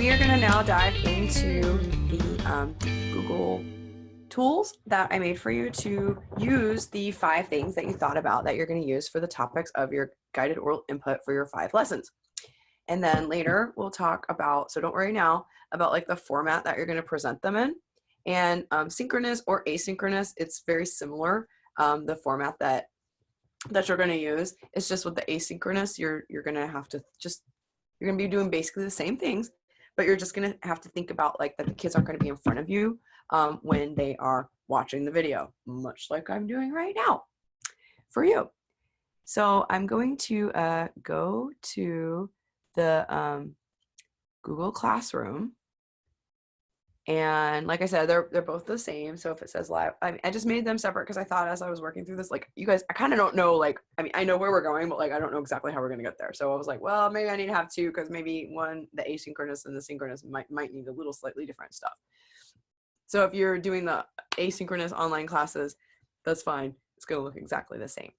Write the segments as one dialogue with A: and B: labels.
A: we are going to now dive into the Google tools that I made for you to use the 5 things that you thought about that you're going to use for the topics of your guided oral input for your 5 lessons. And then later we'll talk about, so don't worry now, about like the format that you're going to present them in. And synchronous or asynchronous, it's very similar. The format that you're going to use. It's just with the asynchronous, you're going to have to you're going to be doing basically the same things, but you're just going to have to think about like that the kids aren't going to be in front of you when they are watching the video, much like I'm doing right now for you. So I'm going to go to the Google Classroom. And like I said, they're both the same. So if it says live, I just made them separate because I thought as I was working through this, like you guys, I kind of don't know, like, I mean, I know where we're going, but like, I don't know exactly how we're going to get there. So I was like, well, maybe I need to have 2 because maybe one, the asynchronous and the synchronous might need a little slightly different stuff. So if you're doing the asynchronous online classes, that's fine. It's going to look exactly the same.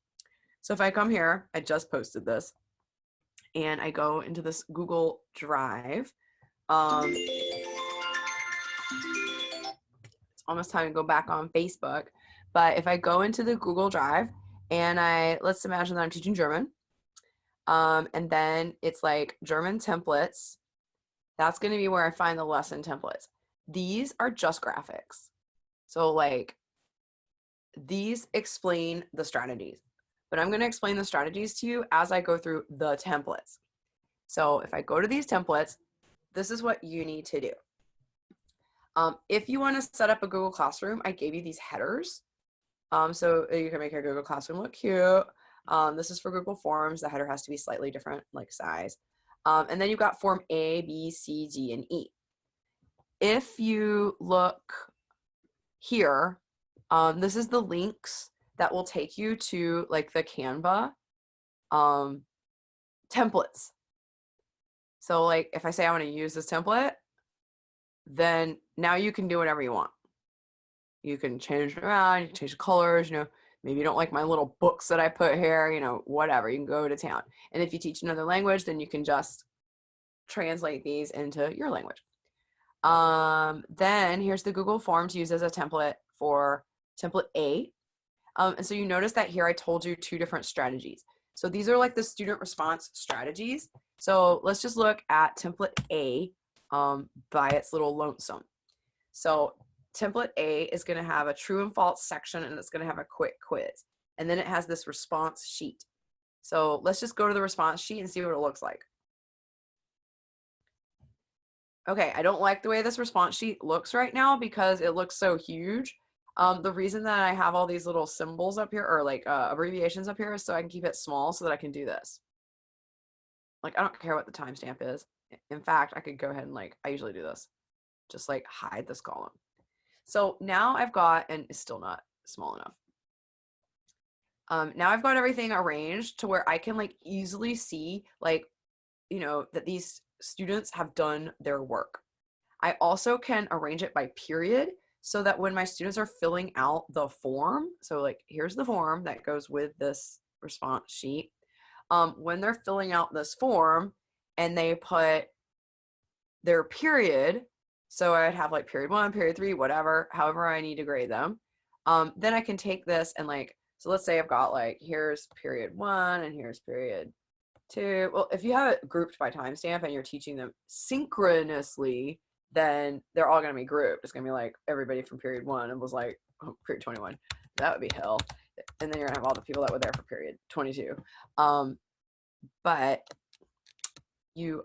A: So if I come here, I just posted this and I go into this Google Drive. Almost time to go back on Facebook, but if I go into the Google Drive and let's imagine that I'm teaching German, and then it's like German templates, that's going to be where I find the lesson templates. These are just graphics. So like these explain the strategies, but I'm going to explain the strategies to you as I go through the templates. So if I go to these templates, this is what you need to do. If you want to set up a Google Classroom, I gave you these headers. So you can make your Google Classroom look cute. This is for Google Forms. The header has to be slightly different, like size. And then you've got form A, B, C, D, and E. If you look here, this is the links that will take you to like the Canva templates. So like if I say I want to use this template, then now you can do whatever you want. You can change it around, you can change the colors, you know, maybe you don't like my little books that I put here, you know, whatever, you can go to town. And if you teach another language, then you can just translate these into your language. Then here's the Google Forms used as a template for template A. And so you notice that here I told you 2 different strategies. So these are like the student response strategies. So let's just look at template A by its little lonesome. So template A is going to have a true and false section, and it's going to have a quick quiz. And then it has this response sheet. So let's just go to the response sheet and see what it looks like. Okay, I don't like the way this response sheet looks right now because it looks so huge. The reason that I have all these little symbols up here, or like abbreviations up here, is so I can keep it small so that I can do this. Like, I don't care what the timestamp is. In fact, I could go ahead and like, I usually do this, just like hide this column. So now I've got, and it's still not small enough. Now I've got everything arranged to where I can like easily see like, you know, that these students have done their work. I also can arrange it by period so that when my students are filling out the form, so like here's the form that goes with this response sheet. When they're filling out this form and they put their period, so I'd have like period 1, period 3, whatever, however I need to grade them. Then I can take this and like, so let's say I've got like, here's period 1 and here's period 2. Well, if you have it grouped by timestamp and you're teaching them synchronously, then they're all going to be grouped. It's going to be like everybody from period 1 and was like, oh, period 21. That would be hell. And then you're going to have all the people that were there for period 22. But you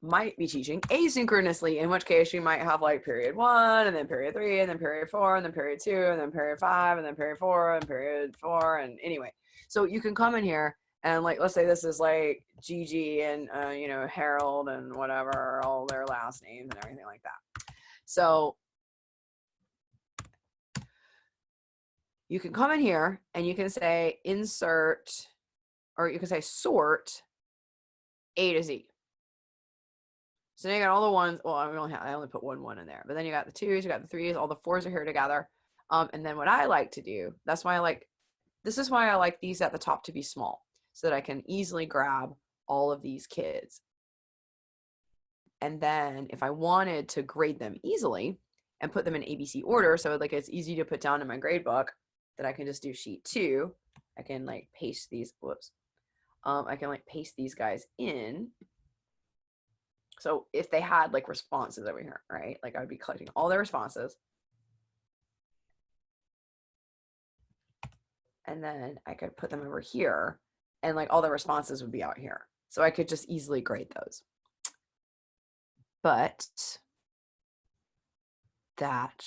A: might be teaching asynchronously, in which case you might have like period 1 and then period 3 and then period 4 and then period 2 and then period 5 and then period 4 and period 4. And anyway, so you can come in here and like, let's say this is like Gigi and you know, Harold and whatever, all their last names and everything like that. So you can come in here and you can say insert, or you can say sort A to Z. So now you got all the ones. Well, I only put one in there, but then you got the 2s, you got the 3s, all the 4s are here together. And then what I like to do, this is why I like these at the top to be small, so that I can easily grab all of these kids. And then if I wanted to grade them easily and put them in ABC order, so like it's easy to put down in my grade book, that I can just do sheet 2. I can like paste these, I can like paste these guys in. So if they had like responses over here, right? Like I would be collecting all their responses. And then I could put them over here and like all the responses would be out here. So I could just easily grade those. But that,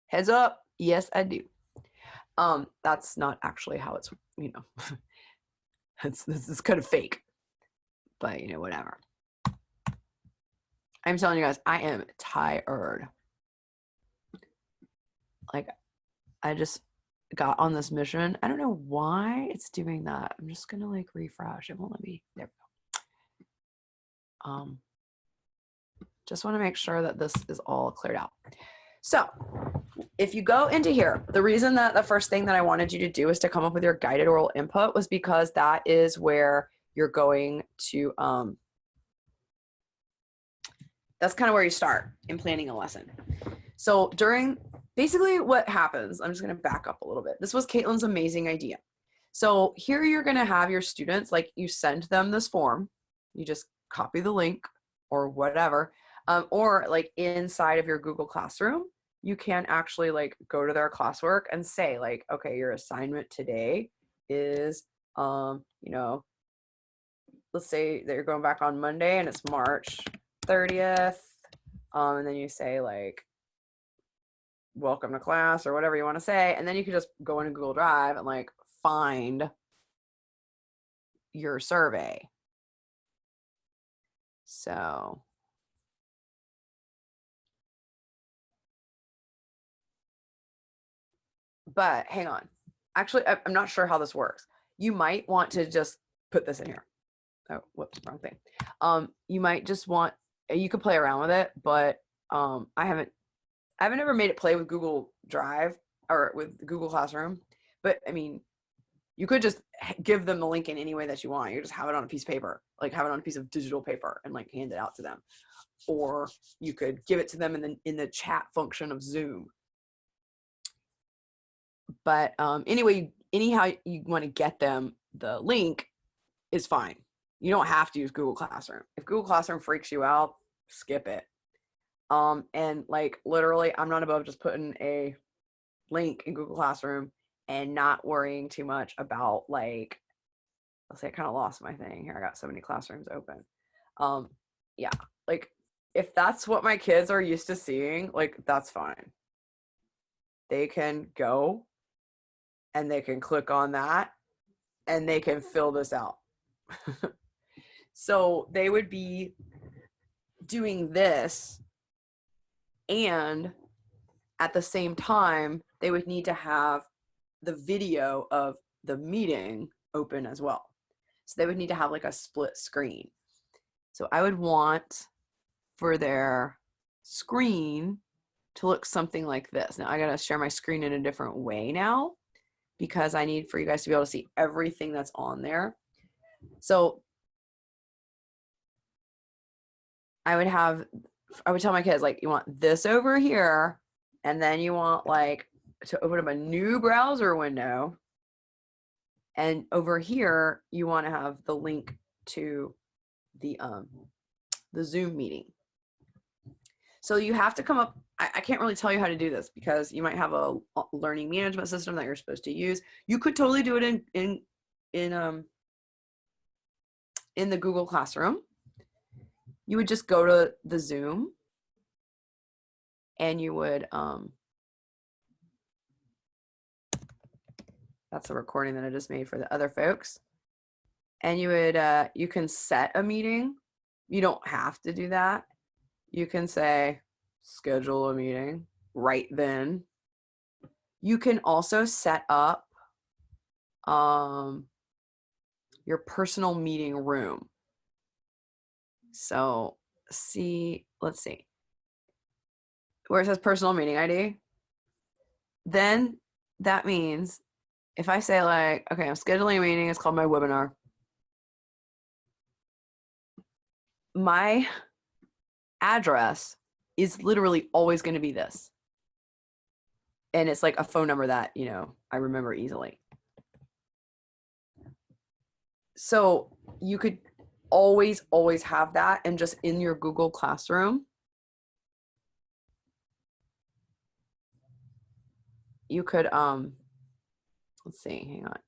A: heads up, yes, I do. That's not actually how it's, you know, this is kind of fake, but you know, whatever. I'm telling you guys, I am tired. Like, I just got on this mission. I don't know why it's doing that. I'm just gonna like refresh. It won't let me. There we go. Just want to make sure that this is all cleared out. So if you go into here, the reason that the first thing that I wanted you to do is to come up with your guided oral input was because that is where you're going to, that's kind of where you start in planning a lesson. So basically what happens, I'm just going to back up a little bit. This was Caitlin's amazing idea. So here you're going to have your students, like you send them this form, you just copy the link or whatever, or like inside of your Google Classroom, you can actually like go to their classwork and say like, okay, your assignment today is, you know, let's say that you're going back on Monday and it's March 30th. And then you say like, welcome to class or whatever you want to say. And then you can just go into Google Drive and like find your survey. So but hang on. Actually, I'm not sure how this works. You might want to just put this in here. Oh, whoops, wrong thing. You might just want, you could play around with it, but I haven't ever made it play with Google Drive or with Google Classroom. But I mean, you could just give them the link in any way that you want. You just have it on a piece of paper, like have it on a piece of digital paper and like hand it out to them. Or you could give it to them in the chat function of Zoom. But anyhow you want to get them the link is fine. You don't have to use Google Classroom. If Google Classroom freaks you out, skip it. And like literally, I'm not above just putting a link in Google Classroom and not worrying too much about like, let's say I kind of lost my thing here. I got so many classrooms open. Yeah, like if that's what my kids are used to seeing, like that's fine. They can go and they can click on that and they can fill this out. So they would be doing this, and at the same time, they would need to have the video of the meeting open as well. So they would need to have like a split screen. So I would want for their screen to look something like this. Now I gotta share my screen in a different way now because I need for you guys to be able to see everything that's on there. So I would tell my kids, like, you want this over here, and then you want like to open up a new browser window. And over here, you want to have the link to the Zoom meeting. So you have to come up, I can't really tell you how to do this because you might have a learning management system that you're supposed to use. You could totally do it in the Google Classroom. You would just go to the Zoom and you would, that's a recording that I just made for the other folks. And you would, you can set a meeting. You don't have to do that. You can say, schedule a meeting right then. You can also set up your personal meeting room. So let's see. Where it says personal meeting ID, then that means if I say like, okay, I'm scheduling a meeting, it's called my webinar. my address is literally always going to be this. And it's like a phone number that, you know, I remember easily. So you could always have that, and just in your Google Classroom, you could, let's see, hang on.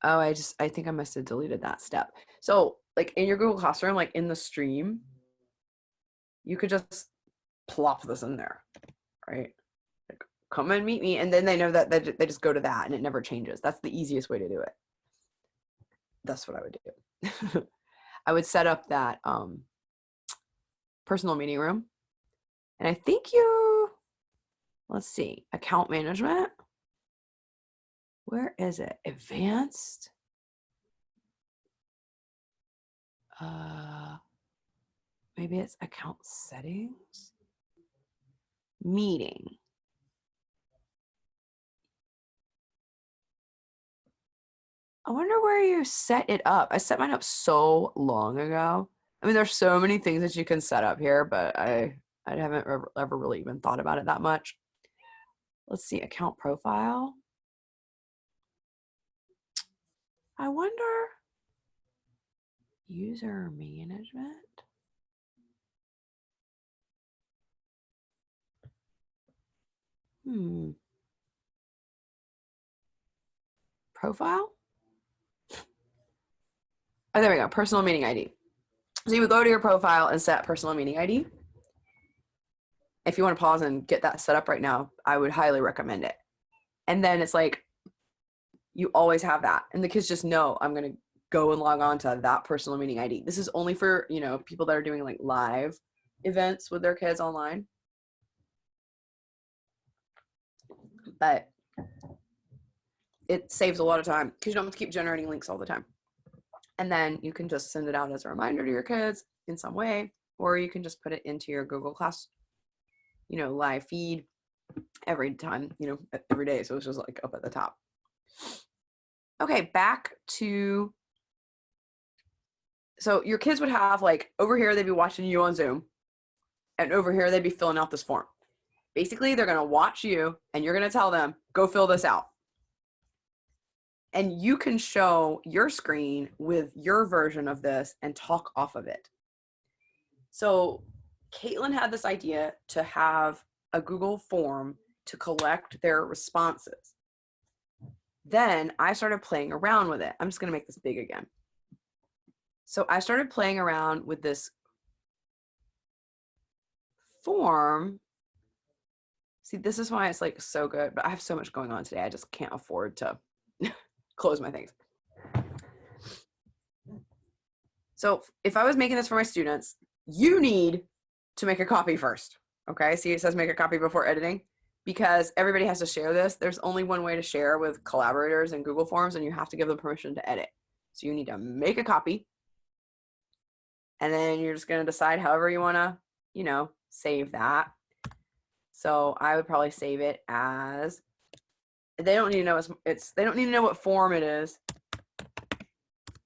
A: Oh, I think I must have deleted that step. So like in your Google Classroom, like in the stream, you could just plop this in there, right? Like, come and meet me. And then they know that they just go to that and it never changes. That's the easiest way to do it. That's what I would do. I would set up that personal meeting room. And I think let's see, account management. Where is it? Advanced. Maybe it's account settings. Meeting. I wonder where you set it up. I set mine up so long ago. I mean, there's so many things that you can set up here, but I haven't ever really even thought about it that much. Let's see, account profile. I wonder, user management. Profile? Oh, there we go, personal meeting ID. So you would go to your profile and set personal meeting ID. If you want to pause and get that set up right now, I would highly recommend it. And then it's like, you always have that. And the kids just know, I'm going to go and log on to that personal meeting ID. This is only for, you know, people that are doing like live events with their kids online. But it saves a lot of time because you don't have to keep generating links all the time. And then you can just send it out as a reminder to your kids in some way, or you can just put it into your Google Class, you know, live feed every time, you know, every day. So it's just like up at the top. Okay, back to, so your kids would have like, over here, they'd be watching you on Zoom, and over here, they'd be filling out this form. Basically, they're gonna watch you and you're gonna tell them, go fill this out. And you can show your screen with your version of this and talk off of it. So Caitlin had this idea to have a Google form to collect their responses. Then I started playing around with it. I'm just gonna make this big again. So I started playing around with this form. See, this is why it's like so good, but I have so much going on today. I just can't afford to close my things. So if I was making this for my students, you need to make a copy first. Okay, see, it says make a copy before editing, because everybody has to share this. There's only one way to share with collaborators in Google Forms, and you have to give them permission to edit. So you need to make a copy, and then you're just going to decide however you want to, you know, save that. So I would probably save it as, they don't need to know they don't need to know what form it is.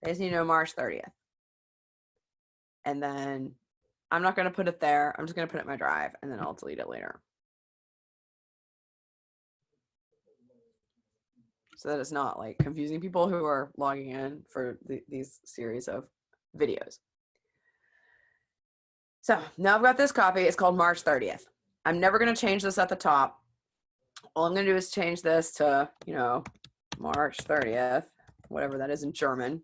A: They just need to know March 30th. And then I'm not going to put it there. I'm just going to put it in my drive, and then I'll delete it later. So that it's not like confusing people who are logging in for these series of videos. So now I've got this copy. It's called March 30th. I'm never going to change this at the top. All I'm going to do is change this to, you know, March 30th, whatever that is in German.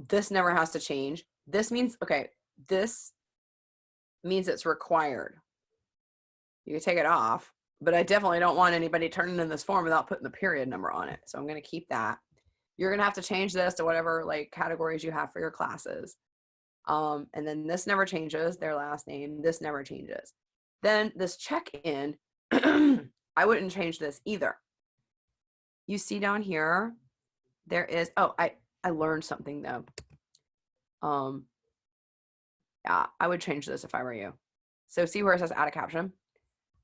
A: This never has to change. This means, okay, this means it's required. You can take it off, but I definitely don't want anybody turning in this form without putting the period number on it. So I'm going to keep that. You're going to have to change this to whatever like categories you have for your classes. And then this never changes, their last name. This never changes. Then this check-in, I wouldn't change this either. You see down here, there is, oh, I learned something though. Yeah, I would change this if I were you. So see where it says add a caption?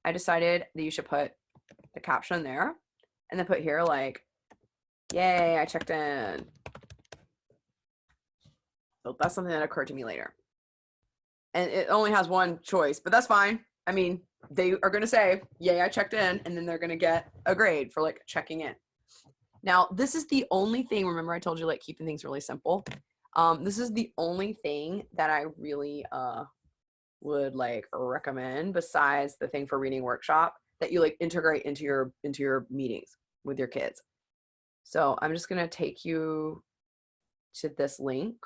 A: I decided that you should put the caption there, and then put here like, yay, I checked in. So that's something that occurred to me later. And it only has one choice, but that's fine. I mean, they are going to say, yay, I checked in, and then they're going to get a grade for like checking in. Now, this is the only thing, remember I told you like keeping things really simple. This is the only thing that I really would like recommend besides the thing for reading workshop that you like integrate into your meetings with your kids. So I'm just going to take you to this link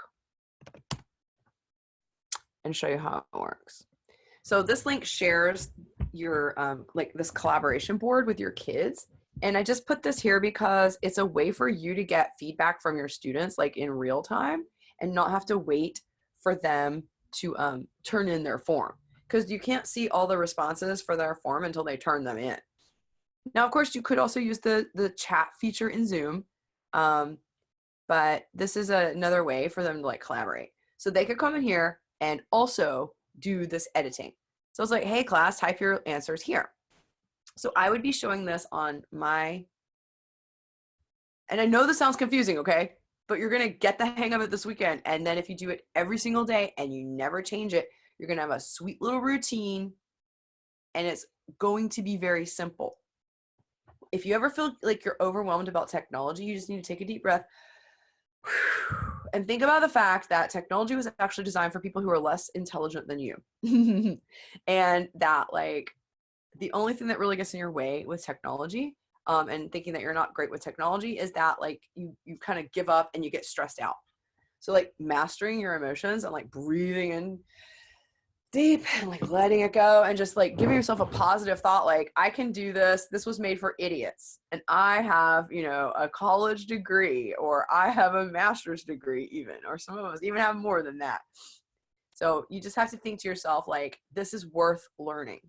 A: and show you how it works. So this link shares your like this collaboration board with your kids. And I just put this here because it's a way for you to get feedback from your students like in real time and not have to wait for them to turn in their form, because you can't see all the responses for their form until they turn them in. Now, of course, you could also use the chat feature in Zoom, but this is another way for them to like collaborate. So they could come in here and also do this editing. So it's like, hey class, type your answers here. So I would be showing this on my, and I know this sounds confusing, okay? But you're gonna get the hang of it this weekend. And then if you do it every single day and you never change it, you're gonna have a sweet little routine and it's going to be very simple. If you ever feel like you're overwhelmed about technology, you just need to take a deep breath and think about the fact that technology was actually designed for people who are less intelligent than you. And that like the only thing that really gets in your way with technology and thinking that you're not great with technology is that like you kind of give up and you get stressed out. So like mastering your emotions and like breathing in deep and like letting it go and just like giving yourself a positive thought, like I can do this. This was made for idiots. And I have, you know, a college degree, or I have a master's degree even, or some of us even have more than that. So you just have to think to yourself, like, this is worth learning.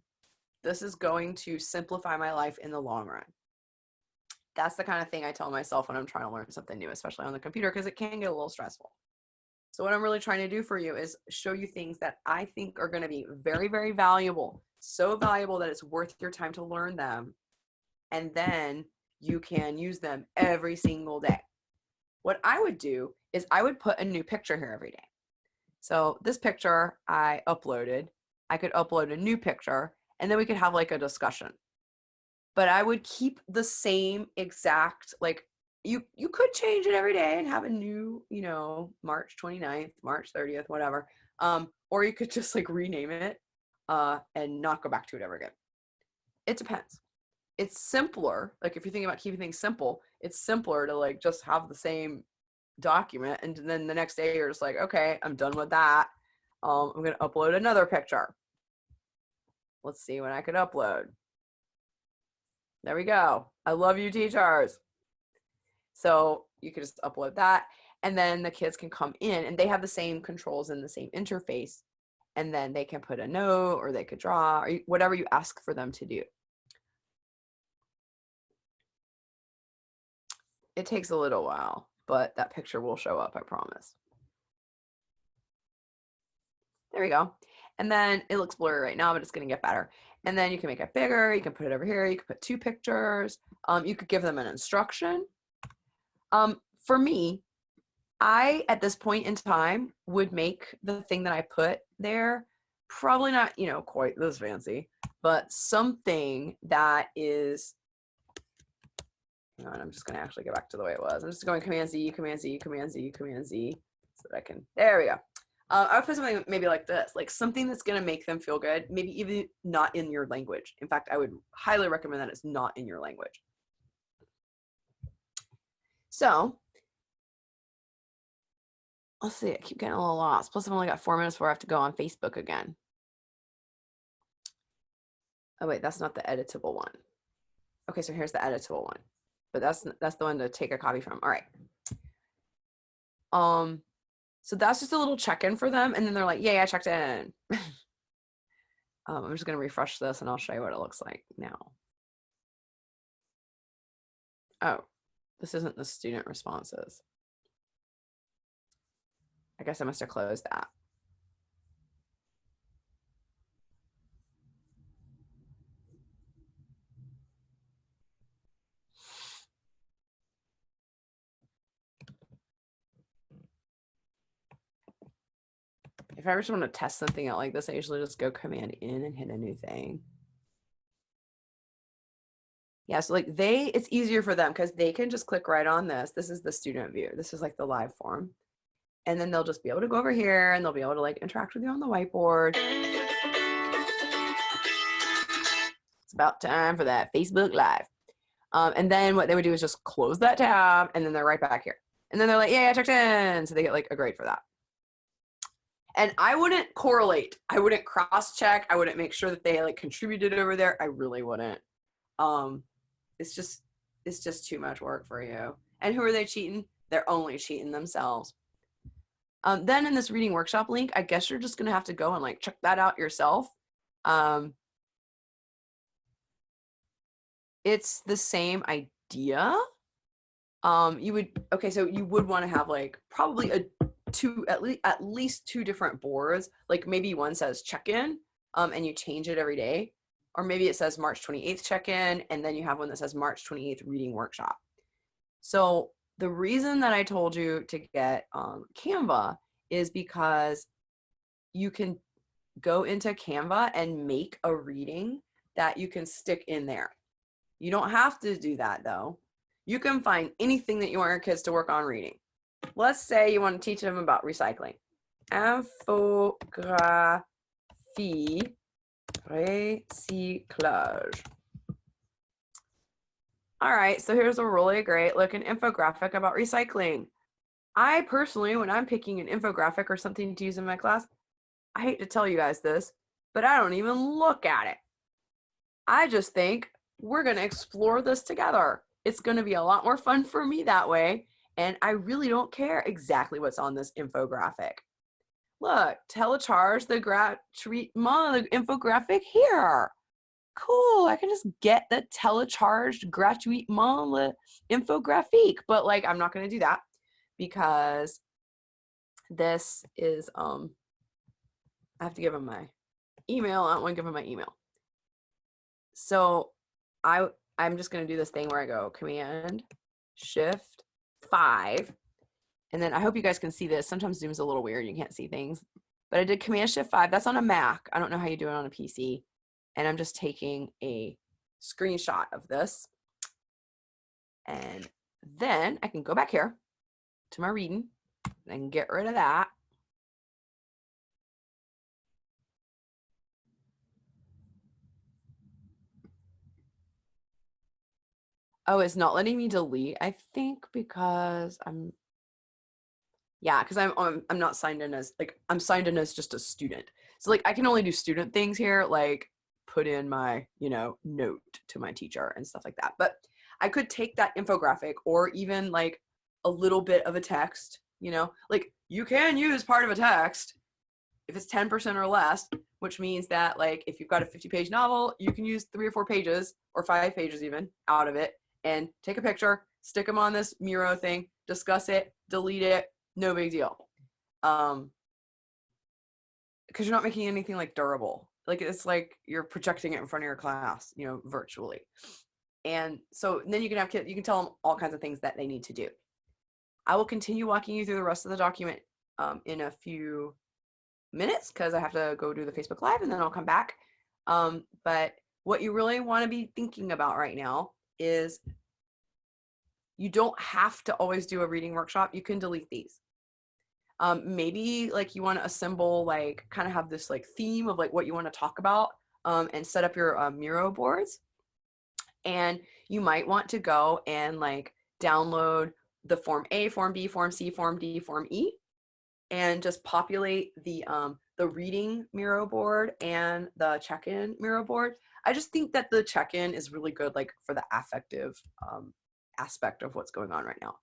A: This is going to simplify my life in the long run. That's the kind of thing I tell myself when I'm trying to learn something new, especially on the computer, because it can get a little stressful. So what I'm really trying to do for you is show you things that I think are going to be very, very valuable, so valuable that it's worth your time to learn them. And then you can use them every single day. What I would do is I would put a new picture here every day. So this picture I uploaded, I could upload a new picture and then we could have like a discussion. But I would keep the same exact, like, you could change it every day and have a new, you know, March 29th, March 30th, whatever. Or you could just like rename it and not go back to it ever again. It depends. It's simpler. Like if you're thinking about keeping things simple, it's simpler to like just have the same document. And then the next day you're just like, okay, I'm done with that. I'm going to upload another picture. Let's see what I could upload. There we go. I love you, teachers. So you could just upload that, and then the kids can come in and they have the same controls and the same interface, and then they can put a note or they could draw or whatever you ask for them to do. It takes a little while, but that picture will show up, I promise. There we go. And then it looks blurry right now, but it's going to get better. And then you can make it bigger. You can put it over here. You can put two pictures. You could give them an instruction. For me, I, at this point in time, would make the thing that I put there probably not, you know, quite this fancy, but something that is, and I'm just going to actually go back to the way it was. I'm just going Command Z, Command Z, Command Z, Command Z, so that I can, there we go. I would put something maybe like this, like something that's going to make them feel good, maybe even not in your language. In fact, I would highly recommend that it's not in your language. So let's see, I keep getting a little lost. Plus I've only got 4 minutes before I have to go on Facebook again. Oh wait, that's not the editable one. Okay, so here's the editable one, but that's the one to take a copy from. All right. So that's just a little check-in for them, and then they're like, yay, I checked in. I'm just gonna refresh this and I'll show you what it looks like now. Oh, this isn't the student responses. I guess I must have closed that. if I just want to test something out like this, I usually just go Command in and hit a new thing. Yeah, so like it's easier for them because they can just click right on this. This is the student view. This is like the live form. And then they'll just be able to go over here and they'll be able to like interact with you on the whiteboard. It's about time for that Facebook Live. And then what they would do is just close that tab and then they're right back here. And then they're like, yeah, I checked in. So they get like a grade for that. And I wouldn't correlate. I wouldn't cross-check. I wouldn't make sure that they like contributed over there. I really wouldn't. It's just too much work for you. And who are they cheating? They're only cheating themselves. Then in this reading workshop link, I guess you're just going to have to go and like check that out yourself. It's the same idea. So you would want to have like probably at least two different boards. Like maybe one says check-in, and you change it every day. Or maybe it says March 28th check-in, and then you have one that says March 28th reading workshop. So the reason that I told you to get Canva is because you can go into Canva and make a reading that you can stick in there. You don't have to do that though. You can find anything that you want your kids to work on reading. Let's say you want to teach them about recycling. Infographie recyclage. All right, so here's a really great looking infographic about recycling. I personally, when I'm picking an infographic or something to use in my class, I hate to tell you guys this, but I don't even look at it. I just think we're going to explore this together. It's going to be a lot more fun for me that way, and I really don't care exactly what's on this infographic. Look, telecharge the infographic here. Cool, I can just get the telecharged gratuitement infographic, but like I'm not going to do that because this is I have to give them my email. I don't want to give them my email. So I'm just going to do this thing where I go Command Shift 5, and then I hope you guys can see this. Sometimes Zoom's a little weird, you can't see things, but I did Command Shift 5. That's on a Mac. I don't know how you do it on a PC. And I'm just taking a screenshot of this. And then I can go back here to my reading and I can get rid of that. Oh, it's not letting me delete, I think, because I'm not signed in as I'm signed in as just a student. So like I can only do student things here, like put in my, note to my teacher and stuff like that. But I could take that infographic or even like a little bit of a text, like you can use part of a text if it's 10% or less, which means that like if you've got a 50-page novel, you can use 3 or 4 pages or 5 pages even out of it and take a picture, stick them on this Miro thing, discuss it, delete it, no big deal. Because you're not making anything like durable. Like it's like you're projecting it in front of your class, virtually. And so then you can have kids, you can tell them all kinds of things that they need to do. I will continue walking you through the rest of the document in a few minutes because I have to go do the Facebook Live and then I'll come back. But what you really want to be thinking about right now is you don't have to always do a reading workshop. You can delete these. Maybe like you want to assemble, like kind of have this like theme of like what you want to talk about and set up your Miro boards. And you might want to go and like download the Form A, Form B, Form C, Form D, Form E, and just populate the reading Miro board and the check-in Miro board. I just think that the check-in is really good, like for the affective aspect of what's going on right now.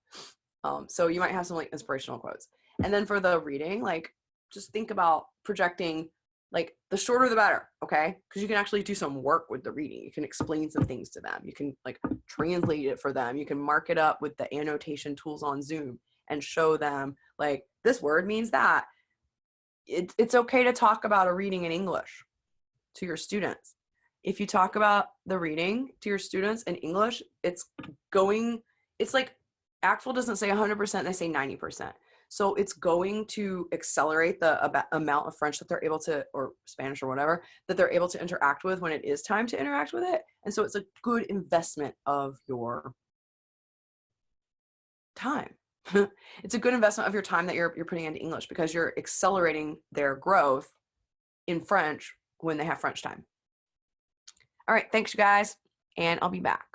A: So you might have some like inspirational quotes. And then for the reading, like just think about projecting, like the shorter the better, okay? Because you can actually do some work with the reading. You can explain some things to them. You can like translate it for them. You can mark it up with the annotation tools on Zoom and show them like this word means that. It's okay to talk about a reading in English to your students. If you talk about the reading to your students in English, it's like ACTFL doesn't say 100%, they say 90%. So it's going to accelerate the amount of French that they're able to, or Spanish or whatever, that they're able to interact with when it is time to interact with it. And so it's a good investment of your time. It's a good investment of your time that you're putting into English, because you're accelerating their growth in French when they have French time. All right, thanks you guys, and I'll be back.